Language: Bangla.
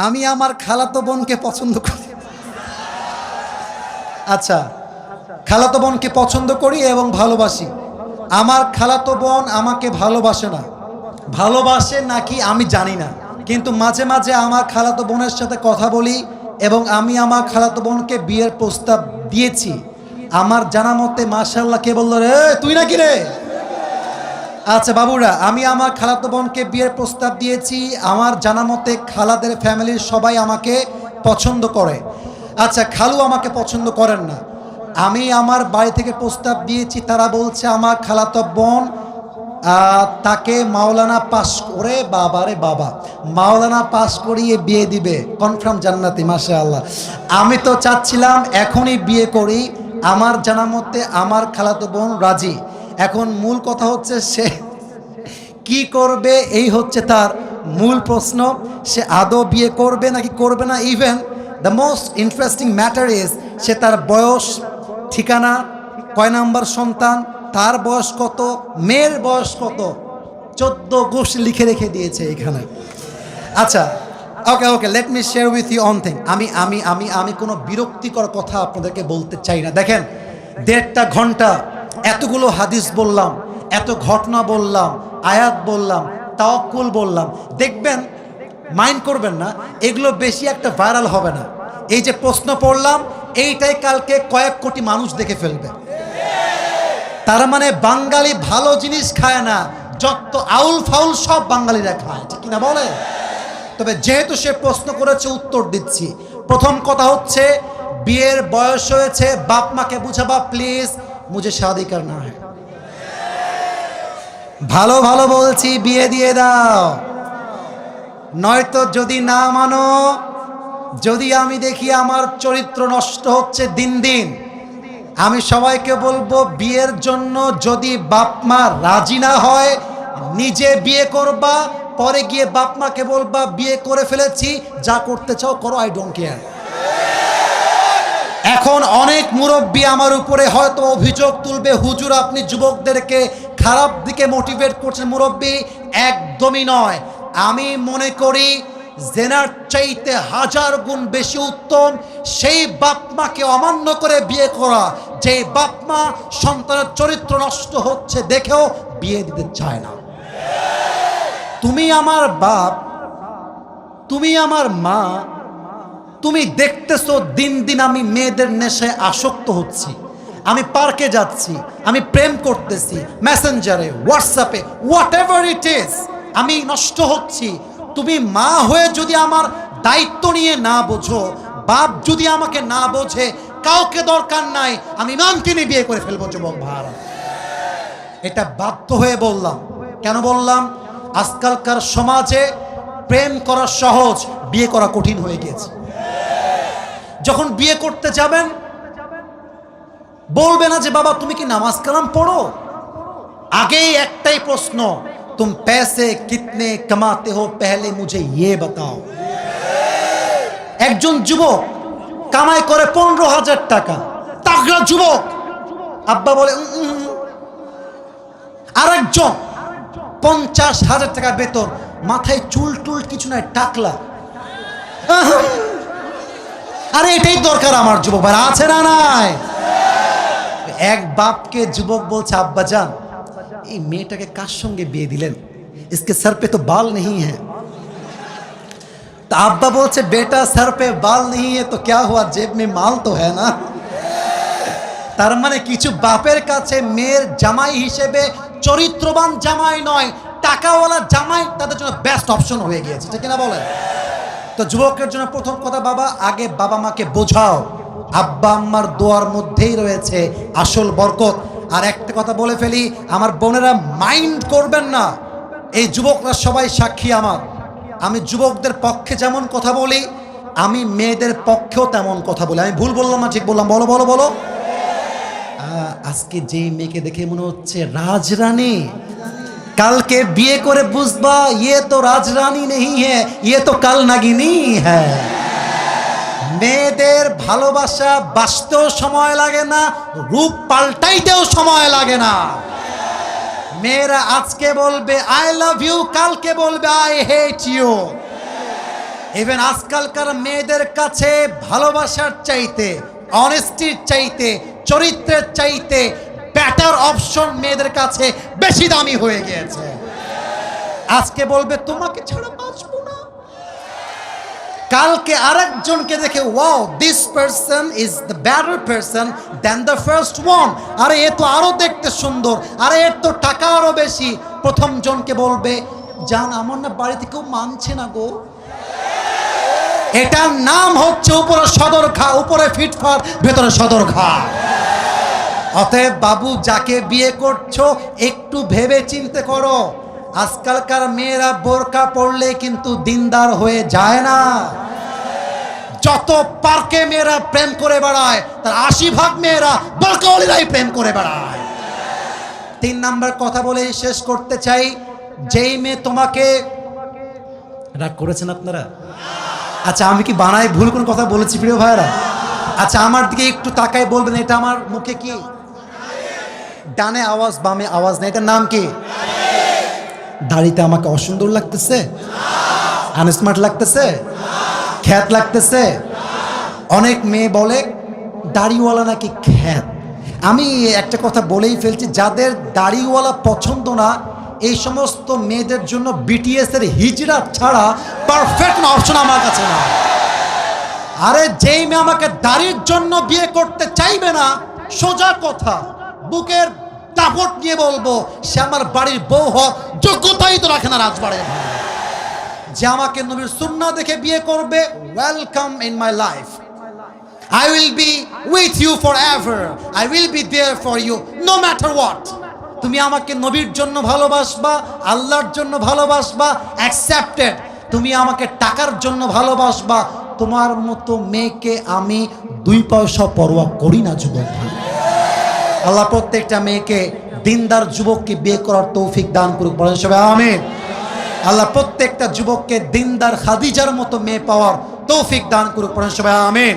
আমি আমার খালাতো বোনকে পছন্দ করি। আচ্ছা, খালাতো বোনকে পছন্দ করি এবং ভালোবাসি। আমার খালাতো বোন আমাকে ভালোবাসে না, ভালোবাসে নাকি আমি জানি না, কিন্তু মাঝে মাঝে আমার খালাতো বোনের সাথে কথা বলি এবং আমি আমার খালাতো বোনকে বিয়ের প্রস্তাব দিয়েছি। আমার জানা মতে মাশাআল্লাহ, কে বলল রে, তুই নাকি রে? আচ্ছা বাবুরা, আমি আমার খালাতো বোনকে বিয়ের প্রস্তাব দিয়েছি। আমার জানা মতে খালাদের ফ্যামিলির সবাই আমাকে পছন্দ করে। আচ্ছা, খালু আমাকে পছন্দ করেন না। আমি আমার বাড়ি থেকে প্রস্তাব দিয়েছি, তারা বলছে আমার খালাতো বোন তাকে মাওলানা পাস করে, বাবারে বাবা, মাওলানা পাস করিয়ে বিয়ে দিবে, কনফার্ম জান্নাতি, মাশাআল্লাহ। আমি তো চাচ্ছিলাম এখনই বিয়ে করি। আমার জানা মতে আমার খালাতো বোন রাজি। এখন মূল কথা হচ্ছে সে কি করবে, এই হচ্ছে তার মূল প্রশ্ন। সে আদৌ বিয়ে করবে নাকি করবে না। Even the most interesting matter is সে তার বয়স, ঠিকানা, কয় নাম্বার সন্তান, তার বয়স কত, মেয়ের বয়স কত, 14 গোষ্ঠী লিখে রেখে দিয়েছে এখানে। আচ্ছা, okay okay, let me share with you one thing. আমি কোনো বিরক্তিকর কথা আপনাদেরকে বলতে চাই না। দেখেন, 1.5 ঘন্টা এতগুলো হাদিস বললাম, এত ঘটনা বললাম, আয়াত বললাম, তাওয়াক্কুল বললাম। দেখবেন, মাইন্ড করবেন না, এগুলো বেশি একটা ভাইরাল হবে না। এই যে প্রশ্ন পড়লাম, এইটাই কালকে কয়েক কোটি মানুষ দেখে ফেলবে। তার মানে বাঙালি ভালো জিনিস খায় না, যত আউল ফাউল সব বাঙালিরা খায়, ঠিক কিনা বলে? তবে যেহেতু সে প্রশ্ন করেছে, উত্তর দিচ্ছি। প্রথম কথা হচ্ছে, বিয়ের বয়স হয়েছে, বাপ মাকে বুঝাবা প্লিজ, মুঝে শাদি করনা है। ভালো ভালো বলছি, বিয়ে দিয়ে দাও। নয়তো যদি না মানো, যদি আমি দেখি আমার চরিত্র নষ্ট হচ্ছে দিন দিন, আমি সবাইকে বলবো বিয়ের জন্য যদি বাপ মা রাজি না হয়, নিজে বিয়ে করবা, পরে গিয়ে বাপ মাকে বলবা বিয়ে করে ফেলেছি, যা করতে চাও করো, আই ডোন্ট কেয়ার। এখন অনেক মুরব্বী আমার উপরে হয়তো অভিযোগ তুলবে, হুজুর আপনি যুবকদেরকে খারাপ দিকে মোটিভেট করছেন। মুরব্বী, একদমই নয়। আমি মনে করি জেনার চাইতে 1000 গুণ বেশি উত্তম সেই বাপ মাকে অমান্য করে বিয়ে করা, যে বাপ মা সন্তানের চরিত্র নষ্ট হচ্ছে দেখেও বিয়ে দিতে চায় না। তুমি আমার বাপ, তুমি আমার মা, তুমি দেখতেছো দিন দিন আমি মেয়েদের নেশায় আসক্ত হচ্ছি, আমি পার্কে যাচ্ছি, আমি প্রেম করতেছি, মেসেঞ্জারে, হোয়াটসঅ্যাপে, হোয়াট এভার ইট ইজ, আমি নষ্ট হচ্ছি। তুমি মা হয়ে যদি আমার দায়িত্ব নিয়ে না বোঝো, বাপ যদি আমাকে না বোঝে, কাউকে দরকার নাই, আমি ইমামকে নিয়ে বিয়ে করে ফেলবো যুবক ভাইরা। এটা বাধ্য হয়ে বললাম। কেন বললাম? আজকালকার সমাজে প্রেম করা সহজ, বিয়ে করা কঠিন হয়ে গিয়েছে। যখন বিয়ে করতে যাবেন, বলবে না যে বাবা তুমি কি নামাজ কালাম পড়ো, আগেই একটাই প্রশ্ন, तुम पैसे कितने कमाते हो पहले मुझे ये बताओ। একজন যুবক কামাই করে 15,000 টাকা, তাগড়া যুবক, আব্বা বলে আরেকজন 50,000 টাকা বেতন, মাথায় চুল টুল কিছু নাই, টাকলা। আরে এটাই দরকার আমার যুবক ভাই, আছে না নাই? এক বাপকে যুবক বলছে, আব্বা জান এই মেয়েটাকে কার সঙ্গে বিয়ে দিলেন, इसके सर पे तो बाल नहीं है। तो अब्बा बोलছে बेटा सर पे बाल नहीं है तो क्या हुआ, जेब में माल तो है ना। তার মানে কিছু বাপের কাছে মেয়ের জামাই হিসেবে চরিত্রবান জামাই নয়, টাকাওয়ালা জামাই তাদের জন্য বেস্ট অপশন হয়ে গিয়েছে, ঠিক না বলেন? তো যুবকের জন্য প্রথম কথা, বাবা আগে বাবা মাকে বোঝাও, আব্বা আম্মার দোয়ার মধ্যেই রয়েছে আসল বরকত। আর একটা কথা বলে ফেলি, আমার বোনেরা মাইন্ড করবেন না, এই যুবকরা সবাই সাক্ষী আমার। আমি যুবকদের পক্ষে যেমন কথা বলি, আমি মেয়েদের পক্ষেও তেমন কথা বলি। আমি ভুল বললাম না ঠিক বললাম? বলো বলো বলো। আজকে যে মেয়েকে দেখে মনে হচ্ছে রাজরানী, কালকে বিয়ে করে বুঝবা ইয়ে তো রাজরানী নেই হ্যাঁ, ইয়ে তো কাল নাগিনী হ্যাঁ। মেয়েদের ভালোবাসা বাঁচতেও সময় লাগে না, রূপ পাল্টাইতেও সময় লাগে না। মেয়েরা আজকে বলবে আই লাভ ইউ, কালকে বলবে আই হেট ইউ। ইভেন আজকালকার মেয়েদের কাছে ভালোবাসার চাইতে, অনেস্টির চাইতে, চরিত্রের চাইতে বেটার অপশন মেয়েদের কাছে বেশি দামি হয়ে গিয়েছে। আজকে বলবে তোমাকে ছাড়া বাঁচবো না, কালকে আরেকজনকে দেখে wow this person is the better person than the first one, আরে এ তো আরো দেখতে সুন্দর, আরে এর তো টাকা আরো বেশি। প্রথম জনকে বলবে জান আমার না বাড়িতে কেউ মানছে না গো। এটার নাম হচ্ছে উপরে সদর ঘা, উপরে ফিটফাট ভেতরে সদর ঘা। অতএব বাবু যাকে বিয়ে করছো একটু ভেবে চিন্তে করো। আজকালকার মেয়েরা বোরকা পরলে কিন্তু দিনদার হয়ে যায় না। যত পার্কে মেয়েরা প্রেম করে বেড়ায় তার 80% মেয়েরা বোরকাওয়ালিরাই প্রেম করে বেড়ায়। 3 নাম্বার কথা বলে শেষ করতে চাই, যেই মেয়ে তোমাকে, রাগ করেছেন আপনারা? আচ্ছা আমি কি বানাই ভুল কোন কথা বলেছি প্রিয় ভাইরা? আচ্ছা আমার দিকে একটু তাকাই বলবেন এটা আমার মুখে কি? ডানে আওয়াজ বামে আওয়াজ নেই, এটার নাম কি? দাড়িতে আমাকে অসুন্দর লাগতেছে, আনস্মার্ট লাগতেছে, খ্যাত লাগতেছে। অনেক মেয়ে বলে দাড়িওয়ালা নাকি খ্যাত। আমি একটা কথা বলেই ফেলছি, যাদের দাড়িওয়ালা পছন্দ না এই সমস্ত মেয়েদের জন্য বিটিএস এর হিজড়া ছাড়া পারফেক্ট অপশন আমার কাছে না। আরে যেই মেয়ে আমাকে দাড়ির জন্য বিয়ে করতে চাইবে না, সোজা কথা বুকের দাপট নিয়ে বলবো সে আমার বাড়ির বউ হওয়ার যোগ্যতাই তো রাখে না রাজবাড়ির। যে আমাকে নবীর সুন্নাহ দেখে বিয়ে করবে, welcome in my life, I will be with you forever, I will be there for you no matter what. তুমি আমাকে নবীর জন্য ভালোবাসবা, আল্লাহর জন্য ভালোবাসবা, অ্যাকসেপ্টেড। তুমি আমাকে টাকার জন্য ভালোবাসবা, তোমার মতো মেয়েকে আমি 2 পয়সা পরোয়া করি না যুবক ভাই। আল্লাহ প্রত্যেকটা মেয়েকে দিনদার যুবককে বিয়ে করার তৌফিক দান করুক, বলেন সবাই আমিন। আল্লাহ প্রত্যেকটা যুবককে দিনদার খাদিজার মতো মেয়ে পাওয়ার তৌফিক দান করুক, বলেন সবাই আমিন।